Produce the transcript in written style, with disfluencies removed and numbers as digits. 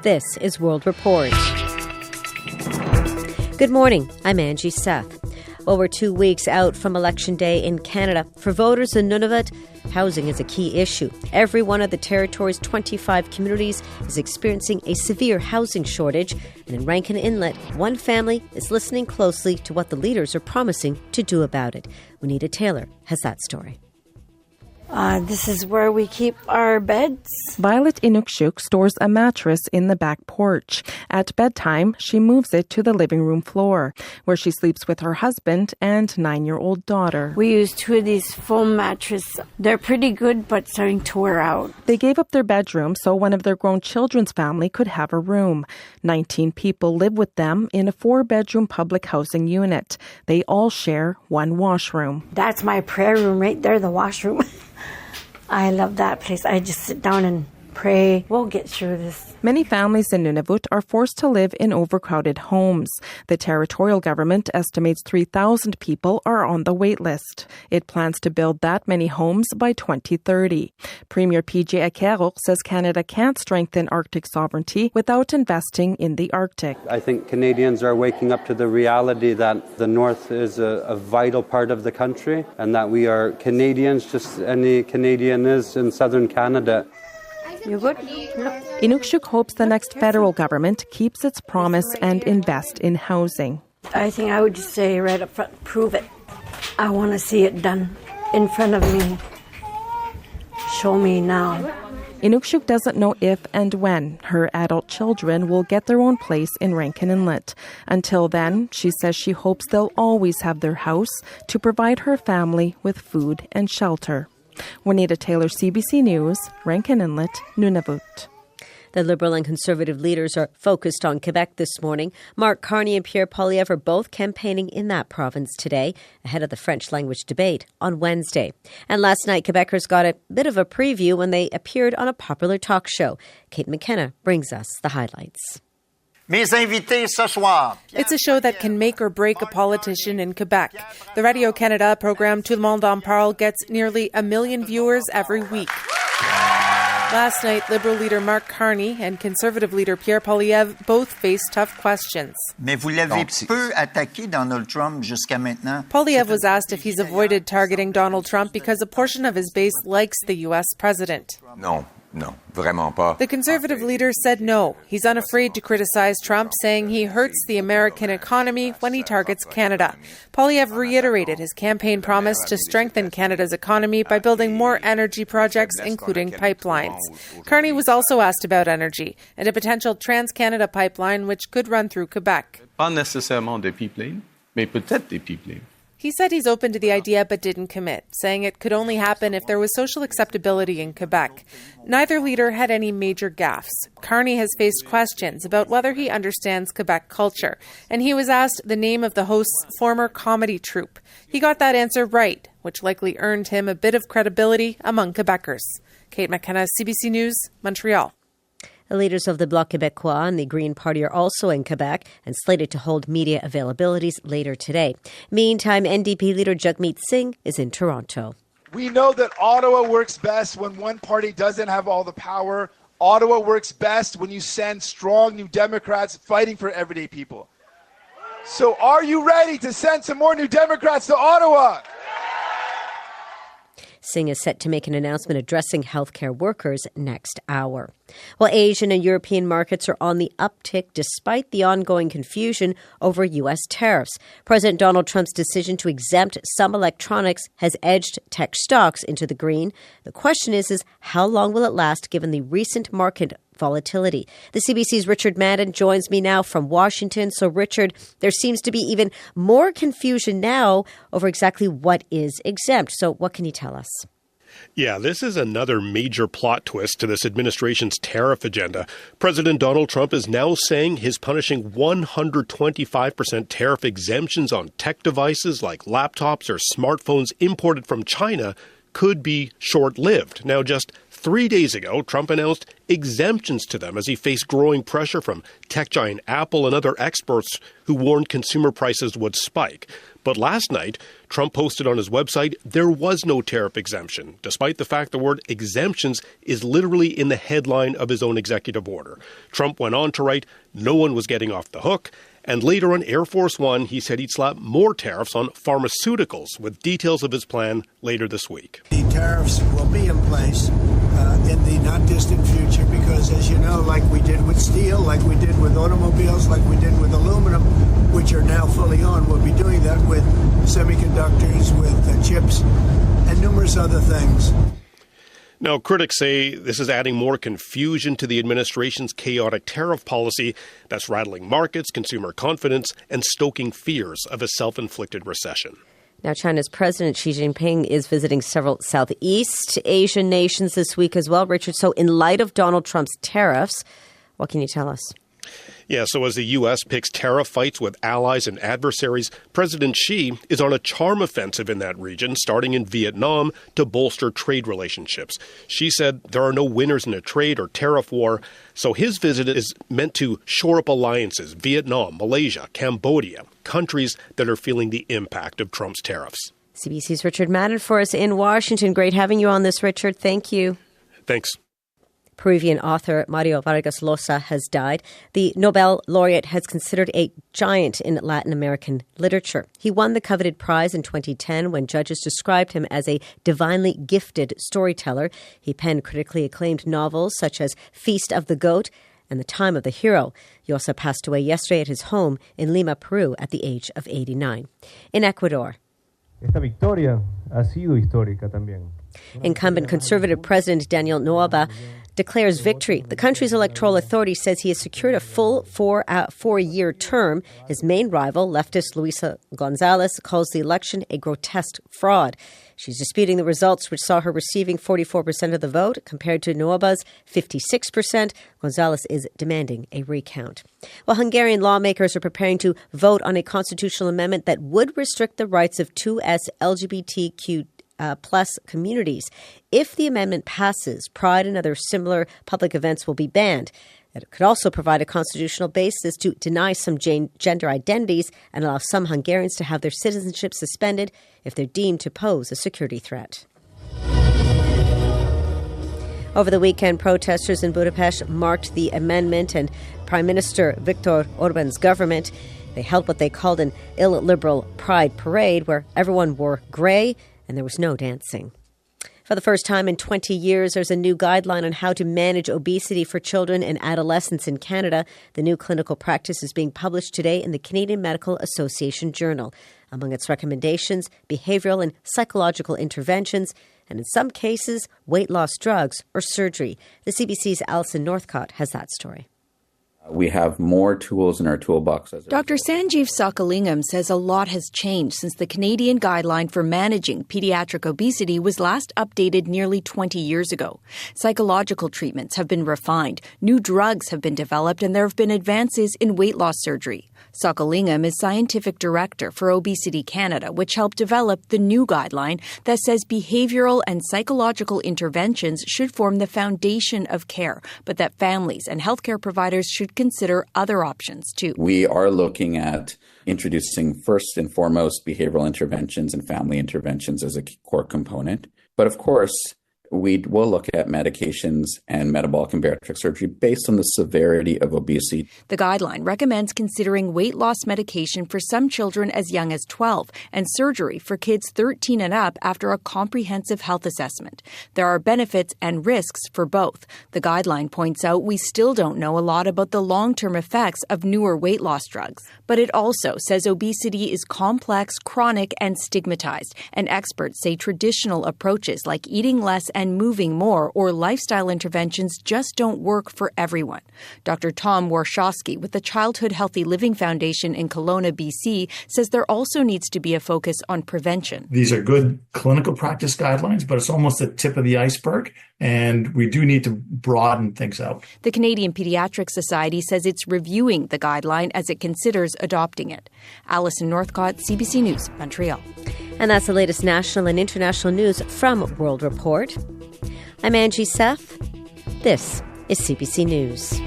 This is World Report. Good morning, I'm Angie Seth. Well, we're 2 weeks out from Election Day in Canada. For voters in Nunavut, housing is a key issue. Every one of the territory's 25 communities is experiencing a severe housing shortage. And in Rankin Inlet, one family is listening closely to what the leaders are promising to do about it. Juanita Taylor has that story. This is where we keep our beds. Violet Inukshuk stores a mattress in the back porch. At bedtime, she moves it to the living room floor, where she sleeps with her husband and 9-year-old daughter. We use 2 of these foam mattresses. They're pretty good, but starting to wear out. They gave up their bedroom so one of their grown children's family could have a room. 19 people live with them in a 4-bedroom public housing unit. They all share one washroom. That's my prayer room right there, the washroom. I love that place. I just sit down and pray. We'll get through this. Many families in Nunavut are forced to live in overcrowded homes. The territorial government estimates 3,000 people are on the wait list. It plans to build that many homes by 2030. Premier PJ Akero says Canada can't strengthen Arctic sovereignty without investing in the Arctic. I think Canadians are waking up to the reality that the North is a vital part of the country and that we are Canadians, just any Canadian is in southern Canada. You good? Inukshuk hopes the next federal government keeps its promise and invest in housing. I think I would just say right up front, prove it. I want to see it done in front of me. Show me now. Inukshuk doesn't know if and when her adult children will get their own place in Rankin Inlet. Until then, she says she hopes they'll always have their house to provide her family with food and shelter. Juanita Taylor, CBC News, Rankin Inlet, Nunavut. The Liberal and Conservative leaders are focused on Quebec this morning. Mark Carney and Pierre Poilievre are both campaigning in that province today, ahead of the French language debate on Wednesday. And last night, Quebecers got a bit of a preview when they appeared on a popular talk show. Kate McKenna brings us the highlights. Mes invités ce soir. It's a show that can make or break a politician in Quebec. The Radio-Canada program Tout le monde en parle gets nearly 1 million viewers every week. Last night, Liberal leader Mark Carney and Conservative leader Pierre Poilievre both faced tough questions. Mais vous l'avez peu attaqué Donald Trump jusqu'à maintenant. Poilievre was asked if he's avoided targeting Donald Trump because a portion of his base likes the U.S. president. Non, vraiment pas. The Conservative leader said no. He's unafraid to criticize Trump, saying he hurts the American economy when he targets Canada. Poilievre reiterated his campaign promise to strengthen Canada's economy by building more energy projects, including pipelines. Carney was also asked about energy and a potential Trans-Canada pipeline which could run through Quebec. Pas nécessairement des pipelines, mais peut-être des pipelines. He said he's open to the idea but didn't commit, saying it could only happen if there was social acceptability in Quebec. Neither leader had any major gaffes. Carney has faced questions about whether he understands Quebec culture, and he was asked the name of the host's former comedy troupe. He got that answer right, which likely earned him a bit of credibility among Quebecers. Kate McKenna, CBC News, Montreal. The leaders of the Bloc Québécois and the Green Party are also in Quebec and slated to hold media availabilities later today. Meantime, NDP leader Jagmeet Singh is in Toronto. We know that Ottawa works best when one party doesn't have all the power. Ottawa works best when you send strong New Democrats fighting for everyday people. So are you ready to send some more New Democrats to Ottawa? Singh is set to make an announcement addressing healthcare workers next hour. Well, Asian and European markets are on the uptick despite the ongoing confusion over U.S. tariffs. President Donald Trump's decision to exempt some electronics has edged tech stocks into the green. The question is how long will it last given the recent market volatility? The CBC's Richard Madden joins me now from Washington. So, Richard, there seems to be even more confusion now over exactly what is exempt. So what can you tell us? Yeah, this is another major plot twist to this administration's tariff agenda. President Donald Trump is now saying his punishing 125% tariff exemptions on tech devices like laptops or smartphones imported from China could be short-lived. Now, just 3 days ago, Trump announced exemptions to them as he faced growing pressure from tech giant Apple and other experts who warned consumer prices would spike. But last night, Trump posted on his website there was no tariff exemption, despite the fact the word exemptions is literally in the headline of his own executive order. Trump went on to write, no one was getting off the hook. And later on Air Force One, he said he'd slap more tariffs on pharmaceuticals, with details of his plan later this week. The tariffs will be in place in the not-distant future because, as you know, like we did with steel, like we did with automobiles, like we did with aluminum, which are now fully on, we'll be doing that with semiconductors, with chips, and numerous other things. Now, critics say this is adding more confusion to the administration's chaotic tariff policy that's rattling markets, consumer confidence, and stoking fears of a self-inflicted recession. Now, China's President Xi Jinping is visiting several Southeast Asian nations this week as well, Richard. So in light of Donald Trump's tariffs, what can you tell us? Yeah, so as the U.S. picks tariff fights with allies and adversaries, President Xi is on a charm offensive in that region, starting in Vietnam to bolster trade relationships. Xi said there are no winners in a trade or tariff war, so his visit is meant to shore up alliances, Vietnam, Malaysia, Cambodia, countries that are feeling the impact of Trump's tariffs. CBC's Richard Madden for us in Washington. Great having you on this, Richard. Thank you. Thanks. Peruvian author Mario Vargas Llosa has died. The Nobel laureate has considered a giant in Latin American literature. He won the coveted prize in 2010 when judges described him as a divinely gifted storyteller. He penned critically acclaimed novels such as Feast of the Goat and The Time of the Hero. Llosa passed away yesterday at his home in Lima, Peru, at the age of 89. In Ecuador, Esta victoria ha sido histórica también. Incumbent Conservative President Daniel Noboa declares victory. The country's electoral authority says he has secured a full four-year term. His main rival, leftist Luisa Gonzalez, calls the election a grotesque fraud. She's disputing the results, which saw her receiving 44% of the vote, compared to Noboa's 56%. Gonzalez is demanding a recount. Well, Hungarian lawmakers are preparing to vote on a constitutional amendment that would restrict the rights of 2S LGBTQ plus communities. If the amendment passes, Pride and other similar public events will be banned. It could also provide a constitutional basis to deny some gender identities and allow some Hungarians to have their citizenship suspended if they're deemed to pose a security threat. Over the weekend, protesters in Budapest marked the amendment, and Prime Minister Viktor Orban's government, they held what they called an illiberal pride parade where everyone wore grey and there was no dancing. For the first time in 20 years, there's a new guideline on how to manage obesity for children and adolescents in Canada. The new clinical practice is being published today in the Canadian Medical Association Journal. Among its recommendations, behavioral and psychological interventions, and in some cases, weight loss drugs or surgery. The CBC's Alison Northcott has that story. We have more tools in our toolbox. Dr. Sanjeev Sokalingam says a lot has changed since the Canadian guideline for managing pediatric obesity was last updated nearly 20 years ago. Psychological treatments have been refined, new drugs have been developed, and there have been advances in weight loss surgery. Sokalingam is Scientific Director for Obesity Canada, which helped develop the new guideline that says behavioral and psychological interventions should form the foundation of care, but that families and healthcare providers should consider other options too. We are looking at introducing first and foremost behavioral interventions and family interventions as a core component. But of course, we will look at medications and metabolic and bariatric surgery based on the severity of obesity. The guideline recommends considering weight loss medication for some children as young as 12 and surgery for kids 13 and up after a comprehensive health assessment. There are benefits and risks for both. The guideline points out we still don't know a lot about the long-term effects of newer weight loss drugs. But it also says obesity is complex, chronic, and stigmatized. And experts say traditional approaches like eating less and moving more or lifestyle interventions just don't work for everyone. Dr. Tom Warshawski with the Childhood Healthy Living Foundation in Kelowna, BC, says there also needs to be a focus on prevention. These are good clinical practice guidelines, but it's almost the tip of the iceberg, and we do need to broaden things out. The Canadian Pediatric Society says it's reviewing the guideline as it considers adopting it. Alison Northcott, CBC News, Montreal. And that's the latest national and international news from World Report. I'm Angie Seth. This is CBC News.